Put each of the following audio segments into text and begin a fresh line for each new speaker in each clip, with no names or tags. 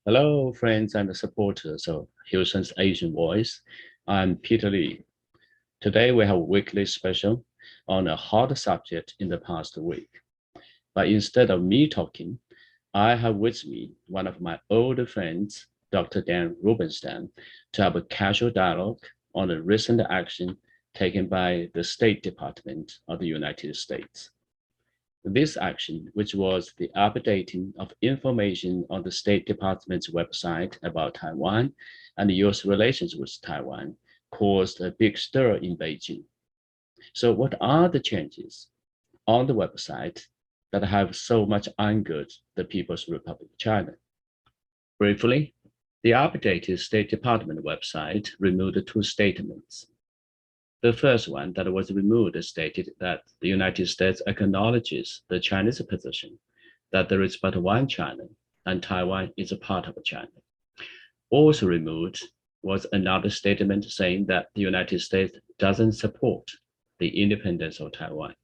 Hello, friends and supporters of Houston's Asian Voice. I'm Peter Lee. Today we have a weekly special on a hot subject in the past week. But instead of me talking, I have with me one of my old friends, Dr. Dan Rubenstein, to have a casual dialogue on the recent action taken by the State Department of the United States. This action, which was the updating of information on the State Department's website about Taiwan and the U.S. relations with Taiwan, caused a big stir in Beijing. So what are the changes on the website that have so much angered the People's Republic of China? Briefly, the updated State Department website removed two statements. The first one that was removed stated that the United States acknowledges the Chinese position that there is but one China and Taiwan is a part of China. Also removed was another statement saying that the United States doesn't support the independence of Taiwan.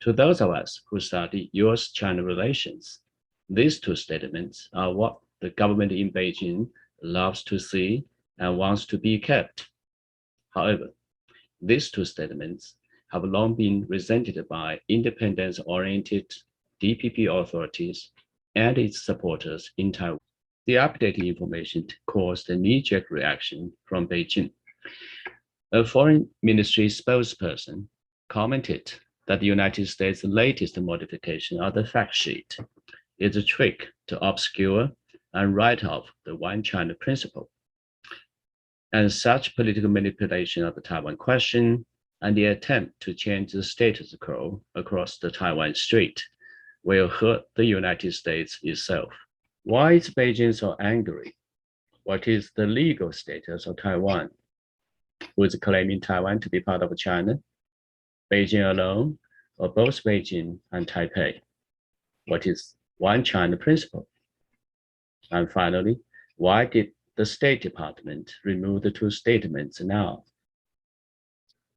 To those of us who study U.S. China relations, these two statements are what the government in Beijing loves to see and wants to be kept. However, these two statements have long been resented by independence-oriented DPP authorities and its supporters in Taiwan. The updated information caused a knee-jerk reaction from Beijing. A foreign ministry spokesperson commented that the United States' latest modification of the fact sheet is a trick to obscure and write off the One China principle. And such political manipulation of the Taiwan question and the attempt to change the status quo across the Taiwan Strait will hurt the United States itself. Why is Beijing so angry? What is the legal status of Taiwan? Who is claiming Taiwan to be part of China? Beijing alone, or both Beijing and Taipei? What is One China principle? And finally, why did the State Department remove the two statements now?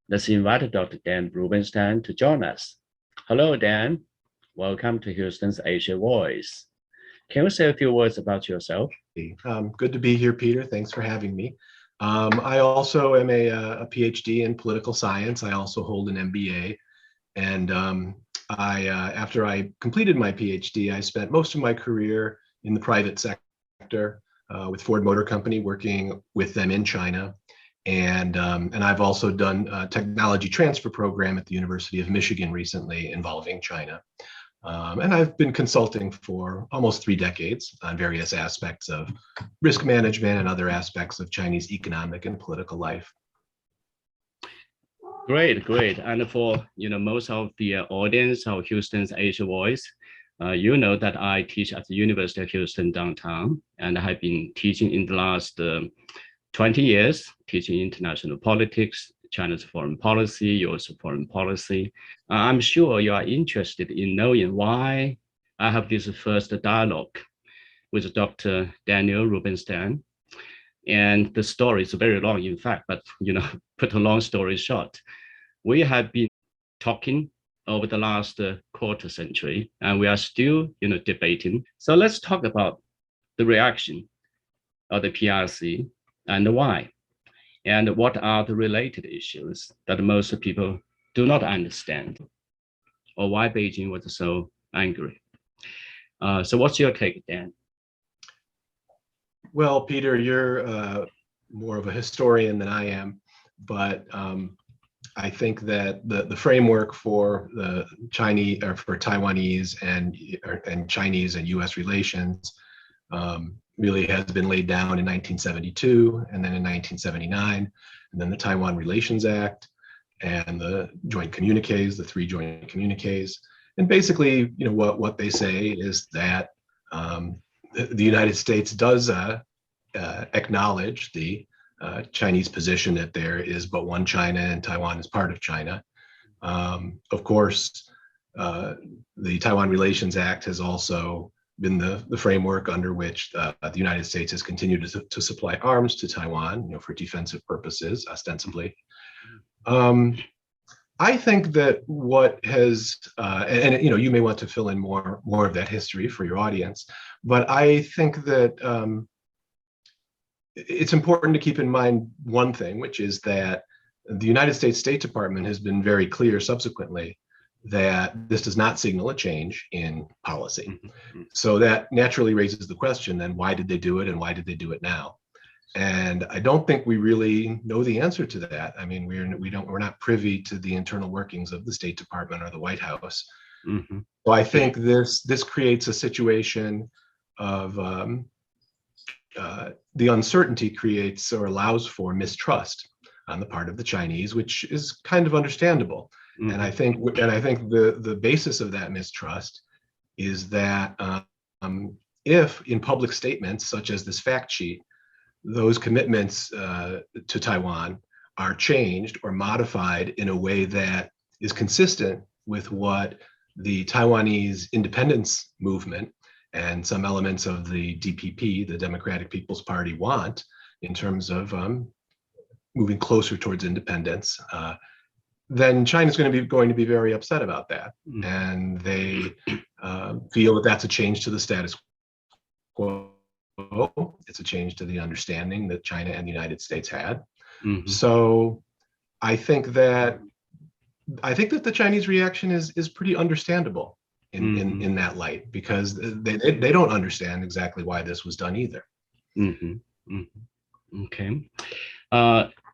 Let's invite Dr. Dan Rubenstein to join us. Hello, Dan. Welcome to Houston's Asia Voice. Can you say a few words about yourself?
Good to be here, Peter. Thanks for having me. I also am a PhD in political science. I also hold an MBA. And after I completed my PhD, I spent most of my career in the private sector with Ford Motor Company, working with them in China. And I've also done a technology transfer program at the University of Michigan recently involving China. And I've been consulting for almost 3 decades on various aspects of risk management and other aspects of Chinese economic and political life.
Great. And for most of the audience of Houston's Asia Voice, you know that I teach at the University of Houston downtown, and I have been teaching in the last 20 years, teaching international politics, China's foreign policy, U.S. foreign policy. I'm sure you are interested in knowing why I have this first dialogue with Dr. Daniel Rubenstein. And the story is very long, in fact, but put a long story short, we have been talking over the last quarter century, and we are still debating. So let's talk about the reaction of the PRC and why, and what are the related issues that most people do not understand, or why Beijing was so angry. So what's your take, Dan?
Well, Peter, you're more of a historian than I am, but I think that the framework for the Chinese or for Taiwanese and Chinese and U.S. relations really has been laid down in 1972, and then in 1979, and then the Taiwan Relations Act and the joint communiques, the 3 joint communiques. And basically, what they say is that the United States does acknowledge the Chinese position that there is but one China and Taiwan is part of China. Of course, the Taiwan Relations Act has also been the framework under which the United States has continued to supply arms to Taiwan, for defensive purposes, ostensibly. I think that what has, and you may want to fill in more of that history for your audience, but I think that it's important to keep in mind one thing, which is that the United States State Department has been very clear subsequently that this does not signal a change in policy. Mm-hmm. So that naturally raises the question, then why did they do it and why did they do it now? And I don't think we really know the answer to that. I mean, we're not privy to the internal workings of the State Department or the White House. Mm-hmm. So I think this creates a situation of the uncertainty creates or allows for mistrust on the part of the Chinese, which is kind of understandable. Mm-hmm. And I think the basis of that mistrust is that if in public statements such as this fact sheet, those commitments to Taiwan are changed or modified in a way that is consistent with what the Taiwanese independence movement and some elements of the DPP, the Democratic People's Party, want in terms of moving closer towards independence, then China's going to be very upset about that. Mm-hmm. And they feel that that's a change to the status quo. It's a change to the understanding that China and the United States had. Mm-hmm. So I think that the Chinese reaction is pretty understandable in that light, because they don't understand exactly why this was done either.
Mm-hmm. Mm-hmm. Okay.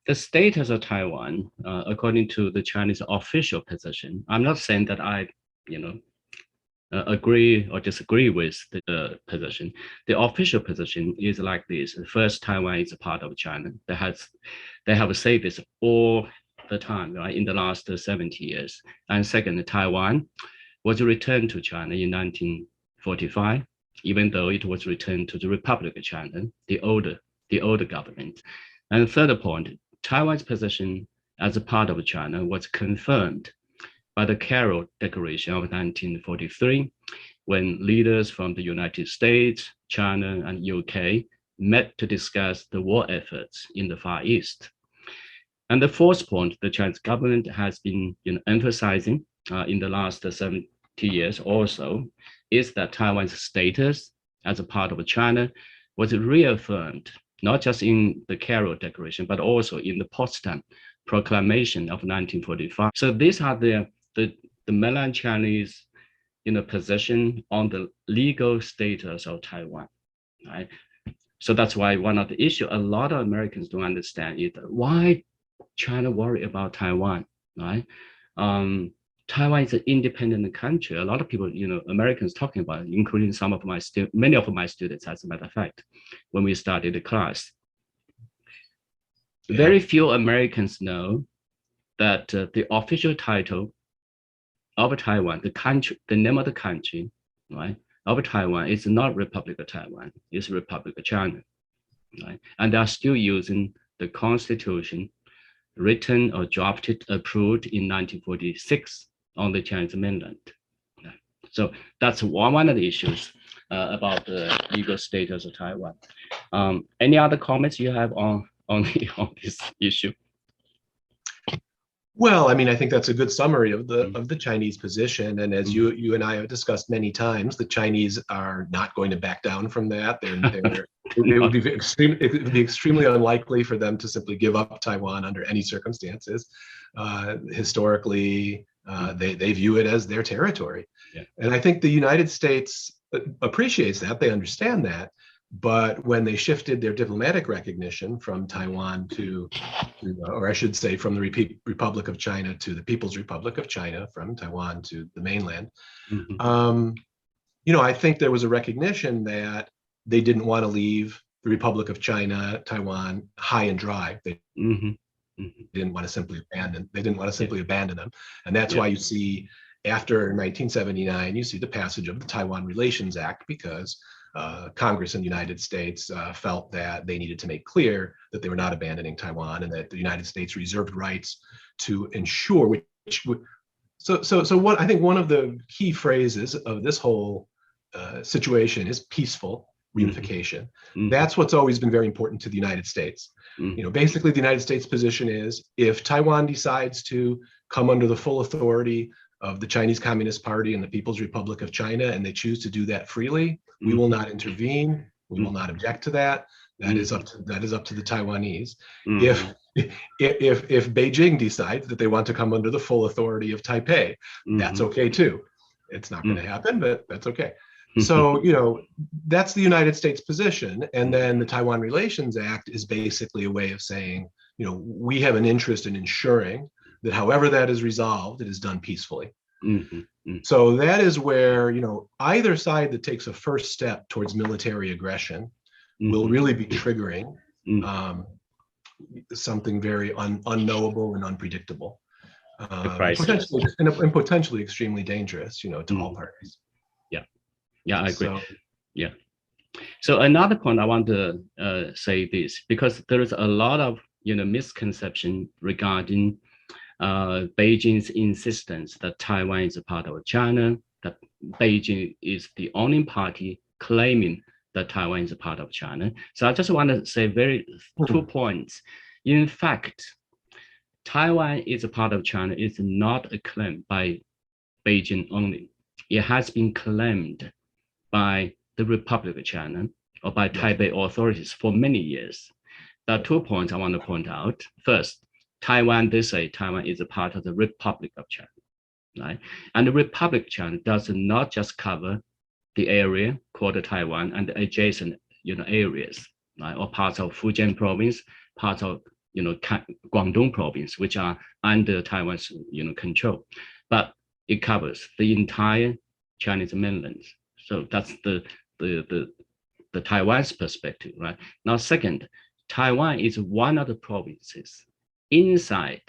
The status of Taiwan, according to the Chinese official position, I'm not saying that I, agree or disagree with the position. The official position is like this. First, Taiwan is a part of China. They have said this all the time, right, in the last 70 years. And second, Taiwan was returned to China in 1945, even though it was returned to the Republic of China, the older government. And third point, Taiwan's position as a part of China was confirmed by the Carroll Declaration of 1943, when leaders from the United States, China, and UK met to discuss the war efforts in the Far East. And the fourth point, the Chinese government has been emphasizing in the last 70 years also, is that Taiwan's status as a part of China was reaffirmed, not just in the Carroll Declaration, but also in the Potsdam Proclamation of 1945. So these are the mainland Chinese position on the legal status of Taiwan, right? So that's why one of the issues a lot of Americans don't understand is why China worry about Taiwan, right? Taiwan is an independent country. A lot of people, Americans talking about it, including many of my students, as a matter of fact, when we started the class. Yeah. Very few Americans know that the official title of Taiwan, the name of the country, right, of Taiwan is not Republic of Taiwan, it's Republic of China, right? And they are still using the Constitution written or drafted, approved in 1946 on the Chinese mainland. Right? So that's one of the issues about the legal status of Taiwan. Any other comments you have on this issue?
Well, I mean, I think that's a good summary of the Chinese position. And as you and I have discussed many times, the Chinese are not going to back down from that. It would be extremely unlikely for them to simply give up Taiwan under any circumstances. Historically, they view it as their territory. Yeah. And I think the United States appreciates that. They understand that. But when they shifted their diplomatic recognition from Taiwan or I should say from the Republic of China to the People's Republic of China, from Taiwan to the mainland, I think there was a recognition that they didn't want to leave the Republic of China, Taiwan, high and dry. They didn't want to simply abandon. They didn't want to simply abandon them, and that's why you see after 1979, you see the passage of the Taiwan Relations Act, because Congress in the United States felt that they needed to make clear that they were not abandoning Taiwan, and that the United States reserved rights to ensure So I think one of the key phrases of this whole situation is peaceful reunification. That's what's always been very important to the United States. Basically the United States position is if Taiwan decides to come under the full authority of the Chinese Communist Party and the People's Republic of China, and they choose to do that freely, we will not intervene. We will not object to that. That is up to the Taiwanese. If Beijing decides that they want to come under the full authority of Taipei, that's okay too. It's not going to happen, but that's okay. So, that's the United States position. And then the Taiwan Relations Act is basically a way of saying, we have an interest in ensuring that however that is resolved, it is done peacefully. So that is where, either side that takes a first step towards military aggression will really be triggering something very unknowable and unpredictable, and potentially extremely dangerous, to all parties.
Yeah, I agree. So another point I want to say this, because there is a lot of misconception regarding Beijing's insistence that Taiwan is a part of China, that Beijing is the only party claiming that Taiwan is a part of China. So I just want to say 2 points. In fact, Taiwan is a part of China is not a claim by Beijing only. It has been claimed by the Republic of China or by Taipei authorities for many years. There are 2 points I want to point out. First, they say Taiwan is a part of the Republic of China, right? And the Republic of China does not just cover the area called Taiwan and the adjacent, areas, right? Or parts of Fujian province, parts of, Guangdong province, which are under Taiwan's, control. But it covers the entire Chinese mainland. So that's the Taiwan's perspective, right? Now, second, Taiwan is one of the provinces inside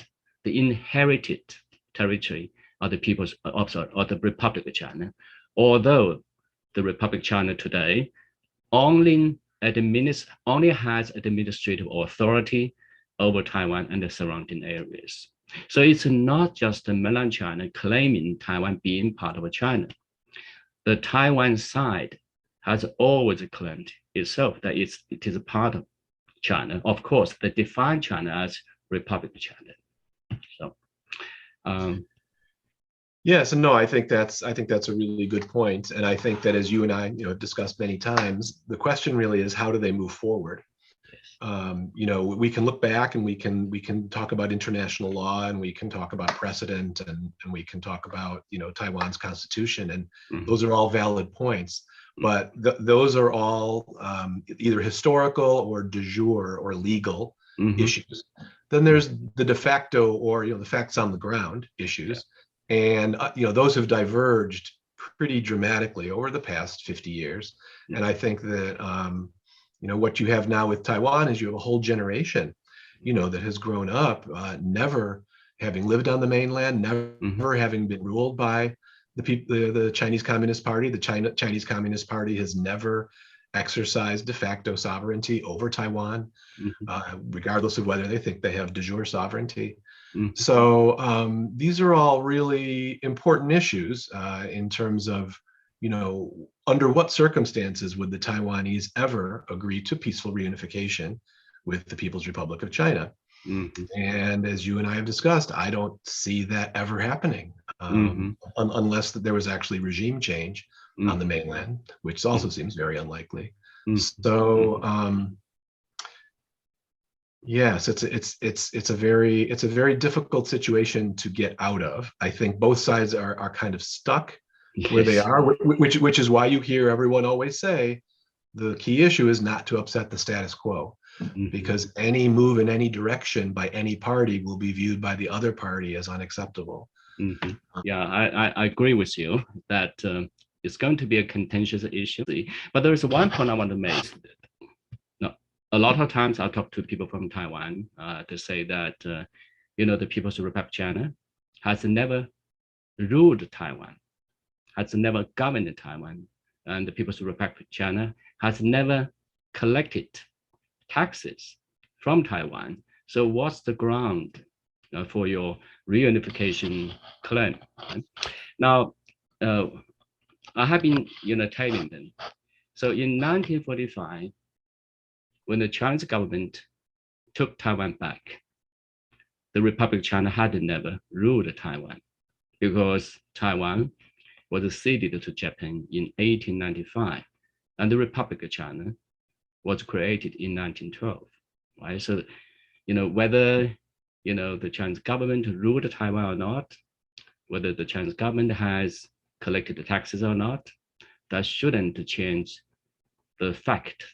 the inherited territory of the the Republic of China, although the Republic of China today only has administrative authority over Taiwan and the surrounding areas. So it's not just the mainland China claiming Taiwan being part of China. The Taiwan side has always claimed itself that it is a part of China. Of course, they define China as Republic of China. So,
yes, and no, I think that's a really good point. And I think that as you and I, discussed many times, the question really is how do they move forward? We can look back and we can talk about international law and we can talk about precedent and we can talk about, Taiwan's constitution, and those are all valid points. But those are all either historical or de jure or legal issues. Then there's the de facto or the facts on the ground issues, and those have diverged pretty dramatically over the past 50 years. And I think that what you have now with Taiwan is you have a whole generation, that has grown up never having lived on the mainland, never having been ruled by the Chinese Communist Party. The Chinese Communist Party has never exercised de facto sovereignty over Taiwan, regardless of whether they think they have de jure sovereignty. So these are all really important issues in terms of, under what circumstances would the Taiwanese ever agree to peaceful reunification with the People's Republic of China? And as you and I have discussed, I don't see that ever happening unless there was actually regime change on the mainland, which also seems very unlikely. So yes, it's a very difficult situation to get out of. I think both sides are kind of stuck where they are, which is why you hear everyone always say the key issue is not to upset the status quo, because any move in any direction by any party will be viewed by the other party as unacceptable.
Yeah, I agree with you that it's going to be a contentious issue. But there is one point I want to make. A lot of times I talk to people from Taiwan to say that, the People's Republic of China has never ruled Taiwan, has never governed Taiwan, and the People's Republic of China has never collected taxes from Taiwan. So what's the ground for your reunification claim? Now, I have been telling them So in 1945, when the Chinese government took Taiwan back, the Republic of China had never ruled Taiwan because Taiwan was ceded to Japan in 1895, and the Republic of China was created in 1912, right? So, whether, the Chinese government ruled Taiwan or not, whether the Chinese government has collected the taxes or not, that shouldn't change the fact,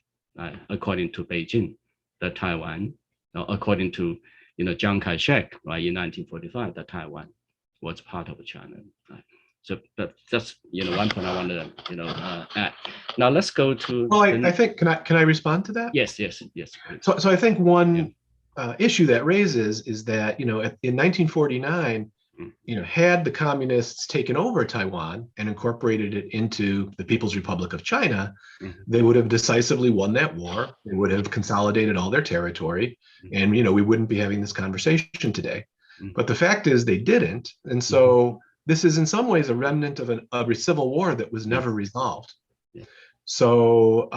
according to Beijing, that Taiwan, according to, Chiang Kai-shek, right, in 1945, that Taiwan was part of China. Right? So that's one point I want to add. Now let's go to.
Well, I think can I respond to that?
Yes.
So I think one issue that raises is that in 1949, had the communists taken over Taiwan and incorporated it into the People's Republic of China, they would have decisively won that war. They would have consolidated all their territory, and we wouldn't be having this conversation today. But the fact is they didn't, and so this is in some ways a remnant of a civil war that was never resolved. So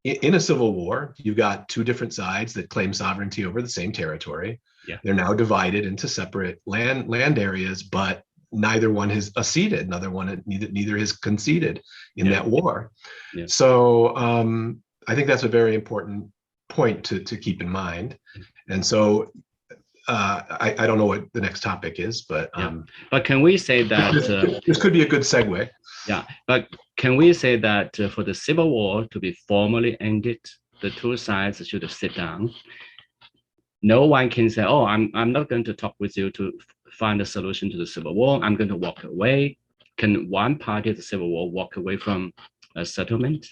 in a civil war, you've got two different sides that claim sovereignty over the same territory. They're now divided into separate land areas, but neither one has acceded. Neither has conceded in that war. So I think that's a very important point to keep in mind. And so I don't know what the next topic is, but
can we say that
this could be a good segue?
Yeah, but can we say that for the Civil War to be formally ended, the two sides should sit down? No one can say, "Oh, I'm not going to talk with you to find a solution to the Civil War. I'm going to walk away." Can one party of the Civil War walk away from a settlement?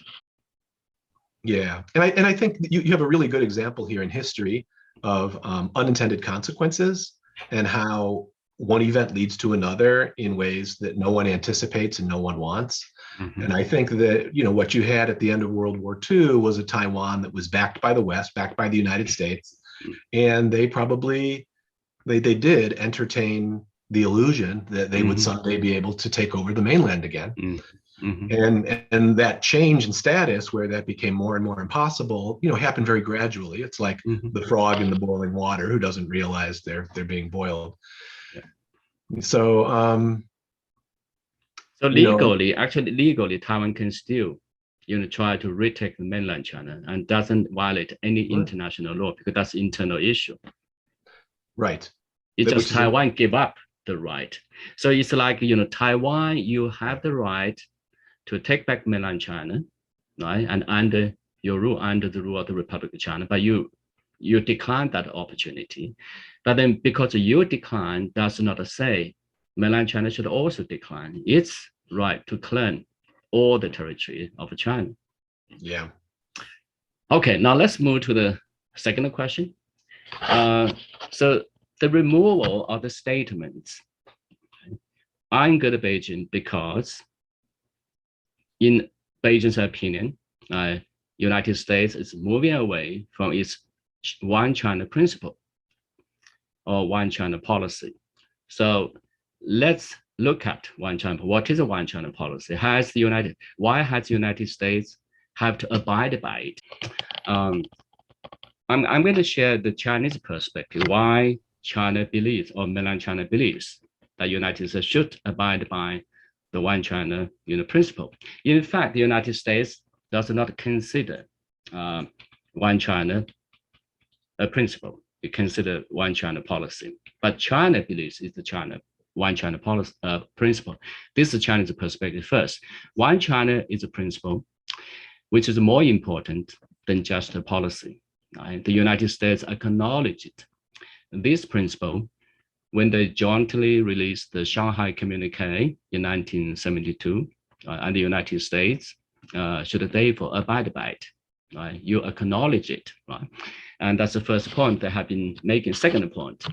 Yeah, and I think you have a really good example here in history of unintended consequences and how one event leads to another in ways that no one anticipates and no one wants. And I think that what you had at the end of World War II was a Taiwan that was backed by the West, backed by the United States, and they did entertain the illusion that they would someday be able to take over the mainland again. And that change in status, where that became more and more impossible, happened very gradually. It's like the frog in the boiling water who doesn't realize they're being boiled. So
legally, Taiwan can still, try to retake the mainland China and doesn't violate any international law because that's internal issue.
Right.
It's just Taiwan give up the right. So it's like, Taiwan, you have the right to take back mainland China, right? And under your rule, under the rule of the Republic of China, but you decline that opportunity. But then because you decline does not say mainland China should also decline its right to claim all the territory of China.
Yeah.
Okay, now let's move to the second question. So the removal of the statements, I'm good at Beijing because in Beijing's opinion, United States is moving away from its one China principle or one China policy. So let's look at one China. What is a one China policy? Why has the United States have to abide by it? I'm going to share the Chinese perspective, why China believes, or mainland China believes, that United States should abide by the one China principle. In fact, the United States does not consider one China a principle. It considers one China policy. But China believes it's the one China policy principle. This is China's perspective first. One China is a principle which is more important than just a policy. Right? The United States acknowledged this principle when they jointly released the Shanghai Communique in 1972, and the United States should therefore abide by it. Right? You acknowledge it, right? And that's the first point they have been making. Second point,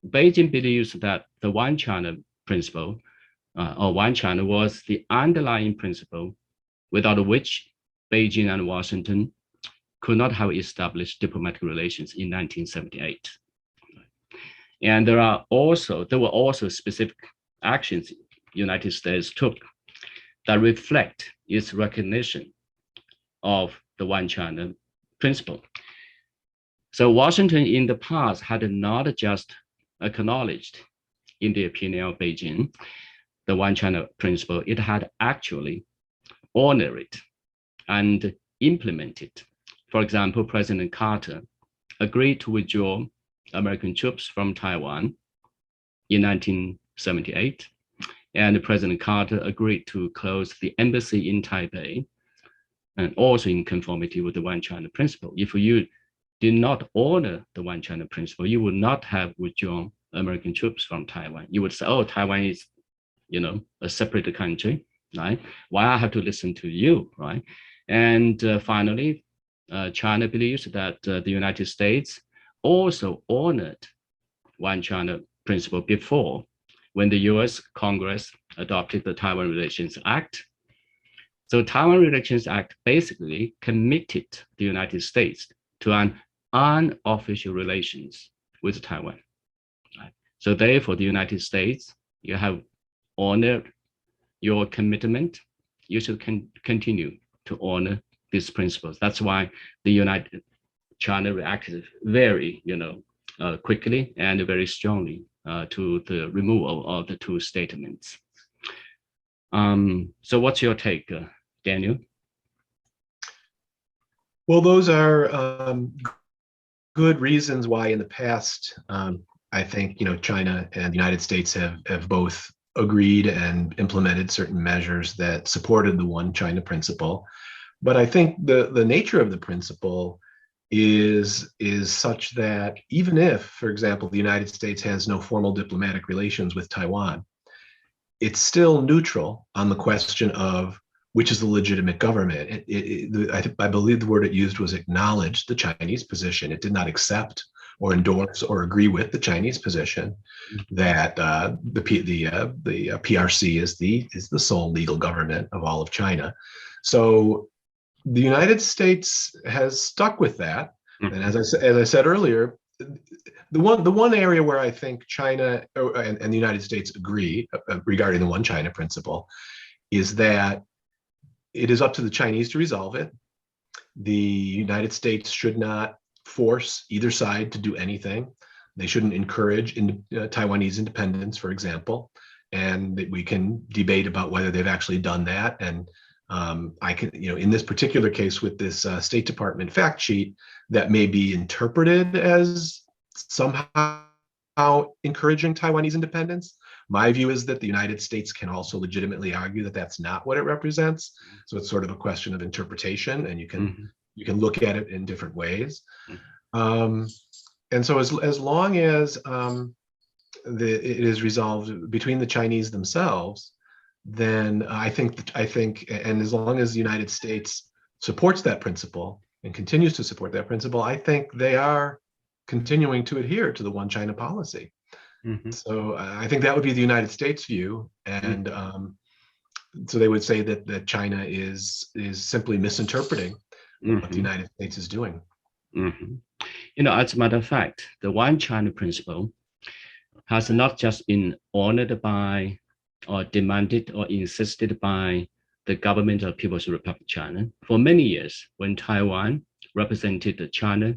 Beijing believes that the one China principle, or one China, was the underlying principle without which Beijing and Washington could not have established diplomatic relations in 1978. And there were also specific actions United States took that reflect its recognition of the One China principle. So Washington in the past had not just acknowledged, in the opinion of Beijing, the One China principle, it had actually honored it and implemented. For example, President Carter agreed to withdraw American troops from Taiwan in 1978, and President Carter agreed to close the embassy in Taipei, and also in conformity with the One China principle. If you did not honor the One China principle, you would not have withdrawn American troops from Taiwan. You would say, oh, Taiwan is, a separate country, right? Why I have to listen to you, right? And finally, China believes that the United States also honored One China principle before, when the U.S. Congress adopted the Taiwan Relations Act. So Taiwan Relations Act basically committed the United States to an unofficial relations with Taiwan. Right? So therefore, the United States, you have honored your commitment. You should continue to honor these principles. That's why the China reacted very, quickly and very strongly to the removal of the two statements. So what's your take, Daniel?
Well, those are good reasons why in the past, I think, China and the United States have both agreed and implemented certain measures that supported the One China principle. But I think the nature of the principle is such that even if, for example, the United States has no formal diplomatic relations with Taiwan, it's still neutral on the question of which is the legitimate government. I believe the word it used was acknowledge the Chinese position. It did not accept or endorse or agree with the Chinese position that the PRC is the sole legal government of all of China. So the United States has stuck with that, and as I said earlier, the one area where I think China and the United States agree regarding the One China principle is that it is up to the Chinese to resolve it. The United States should not force either side to do anything. They shouldn't encourage Taiwanese independence, for example, and that we can debate about whether they've actually done that. And I can, in this particular case with this State Department fact sheet, that may be interpreted as somehow encouraging Taiwanese independence. My view is that the United States can also legitimately argue that that's not what it represents. So it's sort of a question of interpretation, and you can look at it in different ways. And so as long as it is resolved between the Chinese themselves, then I think, and as long as the United States supports that principle and continues to support that principle, I think they are continuing to adhere to the One China policy. So I think that would be the United States view, and so they would say that China is simply misinterpreting what the United States is doing.
As a matter of fact, the One China principle has not just been honored by or demanded or insisted by the government of People's Republic of China. For many years, when Taiwan represented China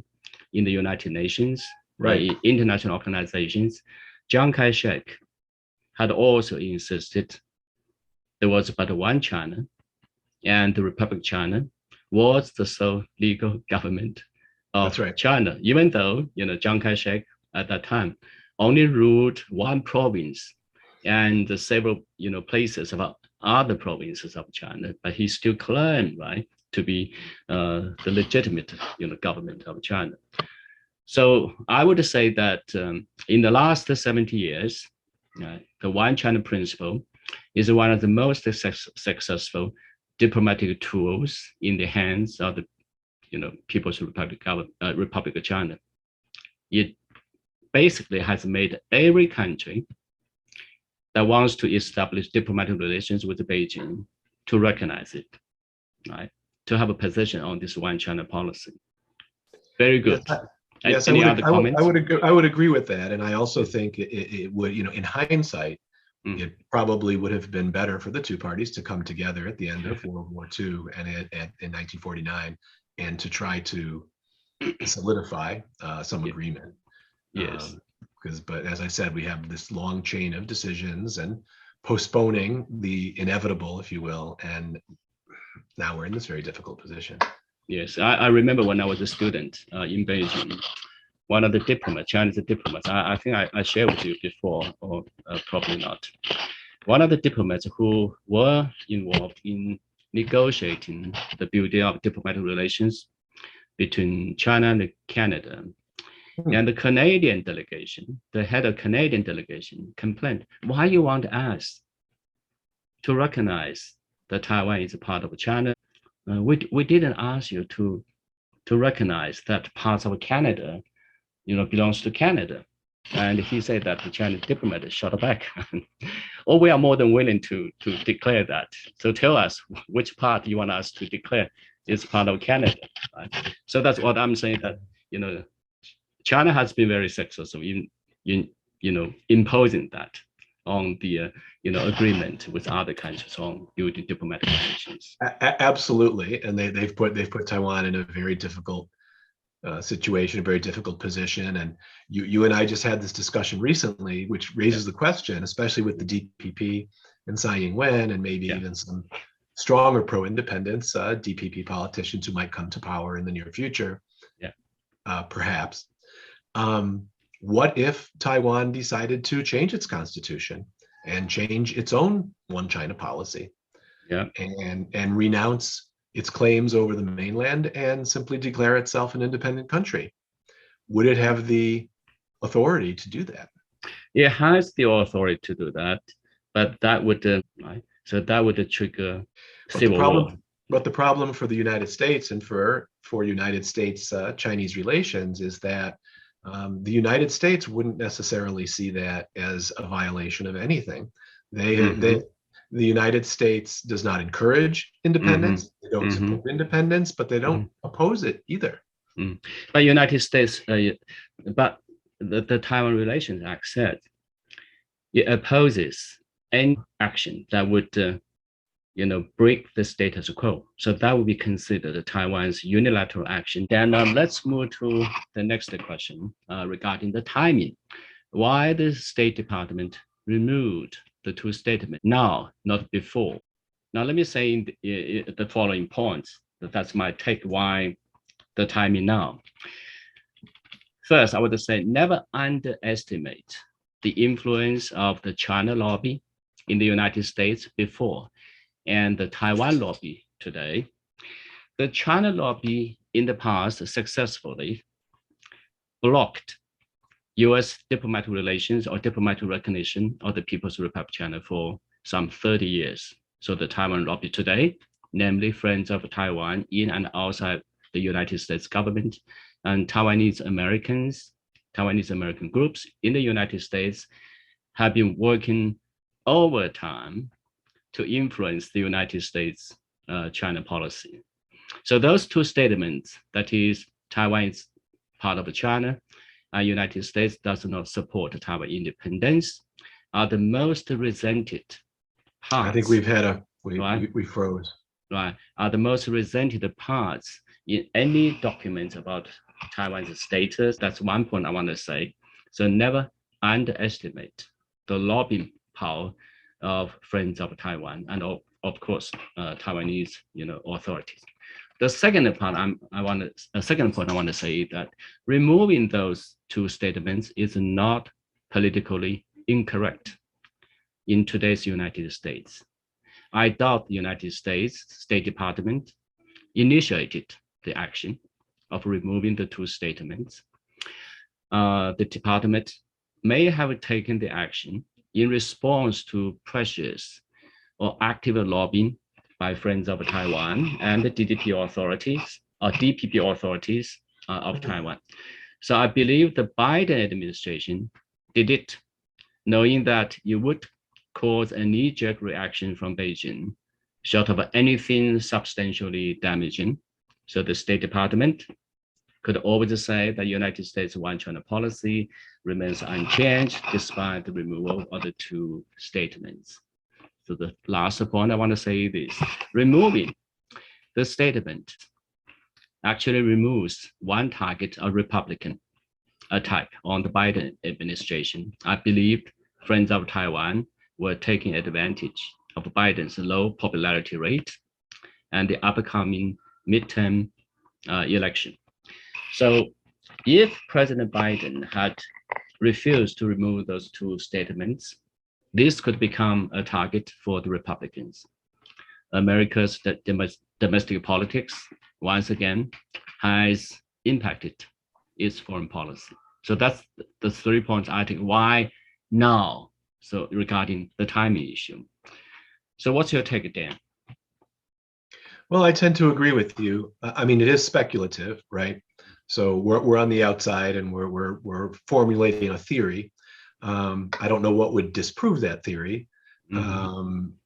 in the United Nations, right, international organizations, Chiang Kai-shek had also insisted there was but one China, and the Republic of China was the sole legal government of China, even though Chiang Kai-shek at that time only ruled one province and several places of other provinces of China, but he still claimed to be the legitimate government of China. So I would say that in the last 70 years, the One China principle is one of the most successful diplomatic tools in the hands of the People's Republic of China. It basically has made every country that wants to establish diplomatic relations with Beijing to recognize it, right? To have a position on this One China policy. Very good.
Yes, I would agree with that, and I also think it would, in hindsight, it probably would have been better for the two parties to come together at the end of World War II and in 1949 and to try to solidify some agreement.
Yes.
But as I said, we have this long chain of decisions and postponing the inevitable, if you will, and now we're in this very difficult position.
Yes, I remember when I was a student in Beijing, one of the diplomats, Chinese diplomats, I think I shared with you before, or probably not. One of the diplomats who were involved in negotiating the building of diplomatic relations between China and Canada. And the Canadian delegation, the head of Canadian delegation complained, why you want us to recognize that Taiwan is a part of China? We didn't ask you to recognize that parts of Canada, belongs to Canada. And he said that the Chinese diplomat shot back. Or we are more than willing to declare that. So tell us which part you want us to declare is part of Canada. Right? So that's what I'm saying, that China has been very successful in imposing that on the agreement with other countries on building diplomatic relations.
Absolutely, and they've put Taiwan in a very difficult situation, a very difficult position. And you and I just had this discussion recently, which raises the question, especially with the DPP and Tsai Ing-wen, and maybe even some stronger pro-independence DPP politicians who might come to power in the near future. Perhaps. What if Taiwan decided to change its constitution and change its own one China policy? And renounce its claims over the mainland and simply declare itself an independent country? Would it have the authority to do that?
It has the authority to do that, but that would trigger civil war.
But the problem for the United States and for United States Chinese relations is that the United States wouldn't necessarily see that as a violation of anything. The United States does not encourage independence. They don't support independence, but they don't oppose it either.
But United States, but the Taiwan Relations Act said it opposes any action that would, break the status quo. So that would be considered Taiwan's unilateral action. Then let's move to the next question regarding the timing. Why the State Department removed the two statements now, not before? Now, let me say the following points. That's my take why the timing now. First, I would say never underestimate the influence of the China lobby in the United States before and the Taiwan lobby today. The China lobby in the past successfully blocked U.S. diplomatic relations or diplomatic recognition of the People's Republic of China for some 30 years. So the Taiwan lobby today, namely Friends of Taiwan in and outside the United States government, and Taiwanese American groups in the United States have been working overtime to influence the United States China policy. So those two statements, that is, Taiwan is part of China, and United States does not support Taiwan independence, are the most resented parts.
I think we froze.
Right, are the most resented parts in any document about Taiwan's status. That's one point I want to say. So never underestimate the lobbying power of Friends of Taiwan and of course Taiwanese authorities. The second point I want to say is that removing those two statements is not politically incorrect in today's United States. I doubt the United States State Department initiated the action of removing the two statements. The department may have taken the action in response to pressures or active lobbying by Friends of Taiwan and the DPP authorities of Taiwan. So I believe the Biden administration did it knowing that it would cause a knee-jerk reaction from Beijing, short of anything substantially damaging. So the State Department could always say that United States One China policy remains unchanged despite the removal of the two statements. So the last point I want to say is removing the statement actually removes one target, a Republican attack on the Biden administration. I believe friends of Taiwan were taking advantage of Biden's low popularity rate and the upcoming midterm election. So if President Biden had refused to remove those two statements, this could become a target for the Republicans. America's domestic politics, once again, has impacted its foreign policy. So that's the 3 points I think. Why now? So regarding the timing issue. So what's your take, Dan?
Well, I tend to agree with you. I mean, it is speculative, right? So we're on the outside and we're formulating a theory. I don't know what would disprove that theory.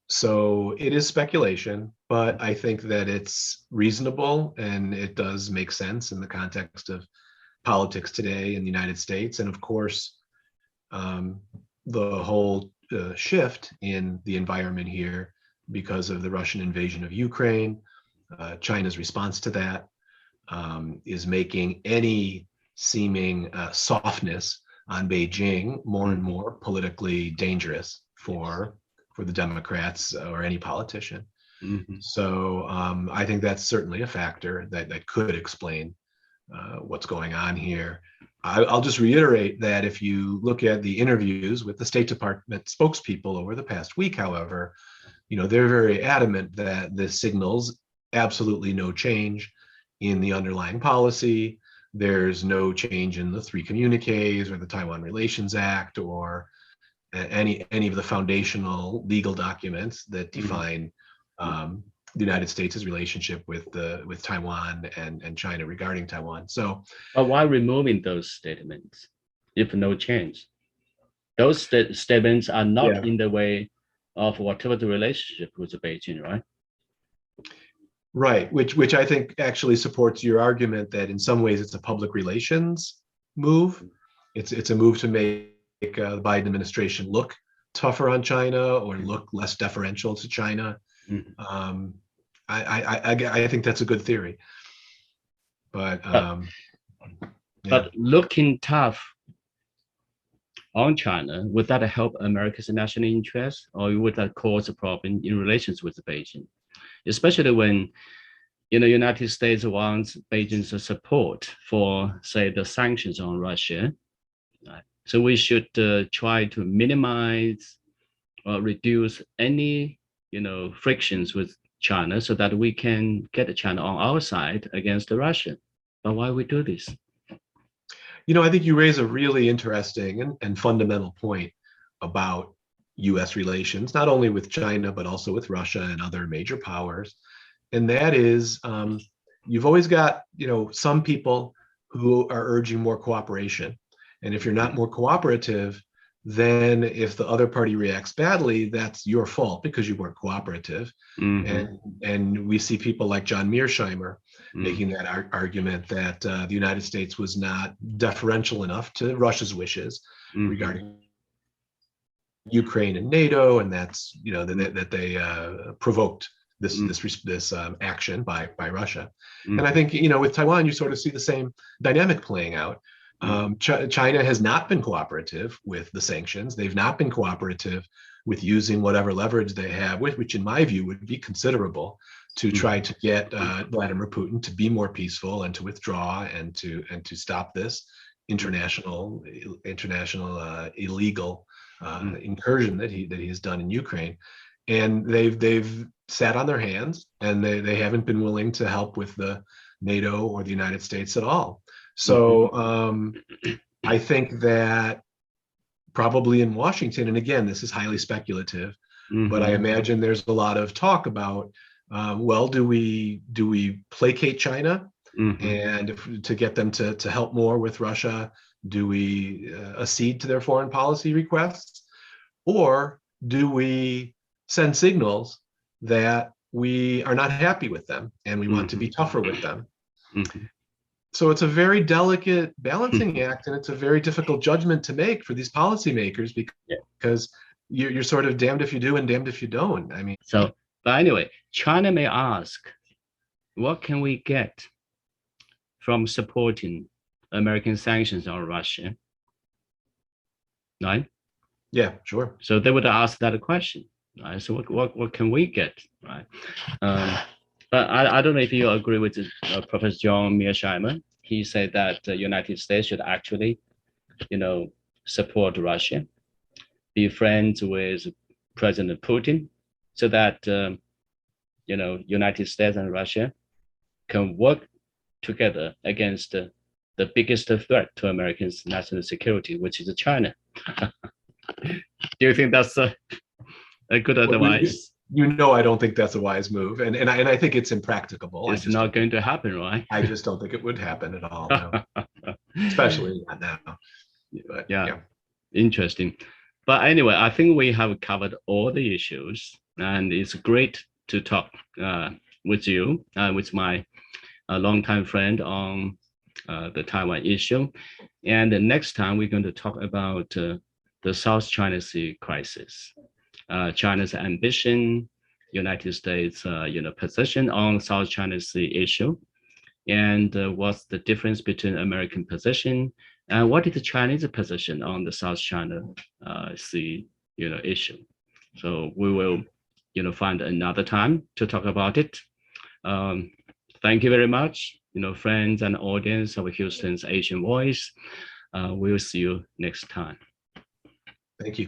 So it is speculation, but I think that it's reasonable and it does make sense in the context of politics today in the United States. And of course, the whole shift in the environment here because of the Russian invasion of Ukraine, China's response to that is making any seeming softness on Beijing more and more politically dangerous for the Democrats or any politician. So I think that's certainly a factor that could explain what's going on here. I'll just reiterate that if you look at the interviews with the State Department spokespeople over the past week, however, they're very adamant that this signals absolutely no change in the underlying policy. There's no change in the 3 communiques or the Taiwan Relations Act or any of the foundational legal documents that define the United States' relationship with Taiwan and China regarding Taiwan. So,
but why removing those statements if no change? Those statements are not in the way of whatever the relationship with Beijing, right?
Right, which I think actually supports your argument that in some ways it's a public relations move. It's a move to make the Biden administration look tougher on China or look less deferential to China. I think that's a good theory. But
looking tough on China, would that help America's national interest, or would that cause a problem in relations with Beijing? Especially when the United States wants Beijing's support for, say, the sanctions on Russia. So we should try to minimize or reduce any frictions with China so that we can get China on our side against Russia. But why we do this?
I think you raise a really interesting and fundamental point about U.S. relations, not only with China, but also with Russia and other major powers. And that is, you've always got, some people who are urging more cooperation. And if you're not more cooperative, then if the other party reacts badly, that's your fault because you weren't cooperative. And we see people like John Mearsheimer making that argument that the United States was not deferential enough to Russia's wishes regarding Ukraine and NATO, and that's that they provoked this action by Russia. And I think with Taiwan you sort of see the same dynamic playing out. China has not been cooperative with the sanctions. They've not been cooperative with using whatever leverage they have, which in my view would be considerable, to try to get Vladimir Putin to be more peaceful and to withdraw and to stop this international illegal incursion that he has done in Ukraine. And they've sat on their hands, and they haven't been willing to help with the NATO or the United States at all. So I think that probably in Washington, and again, this is highly speculative, but I imagine there's a lot of talk about, do we placate China and to get them to help more with Russia? Do we accede to their foreign policy requests? Or do we send signals that we are not happy with them and we want to be tougher with them? So it's a very delicate balancing act, and it's a very difficult judgment to make for these policymakers because you're sort of damned if you do and damned if you don't. I mean,
So, but anyway, China may ask, what can we get from supporting American sanctions on Russia? Right?
yeah, sure.
So they would ask that question, right? So what can we get, right? But I don't know if you agree with Professor John Mearsheimer. He said that the United States should actually, support Russia, be friends with President Putin, so that United States and Russia can work together against the biggest threat to Americans' national security, which is China. Do you think that's a good advice?
I don't think that's a wise move, and I think it's impracticable.
It's not going to happen, right?
I just don't think it would happen at all, no. Especially not now. But,
yeah, interesting. But anyway, I think we have covered all the issues, and it's great to talk with you, with my longtime friend on the Taiwan issue. And the next time we're going to talk about the South China Sea crisis, China's ambition, United States, position on South China Sea issue, and what's the difference between American position and what is the Chinese position on the South China Sea, issue. So we will, find another time to talk about it. Thank you very much, friends and audience of Houston's Asian Voice. We'll see you next time.
Thank you.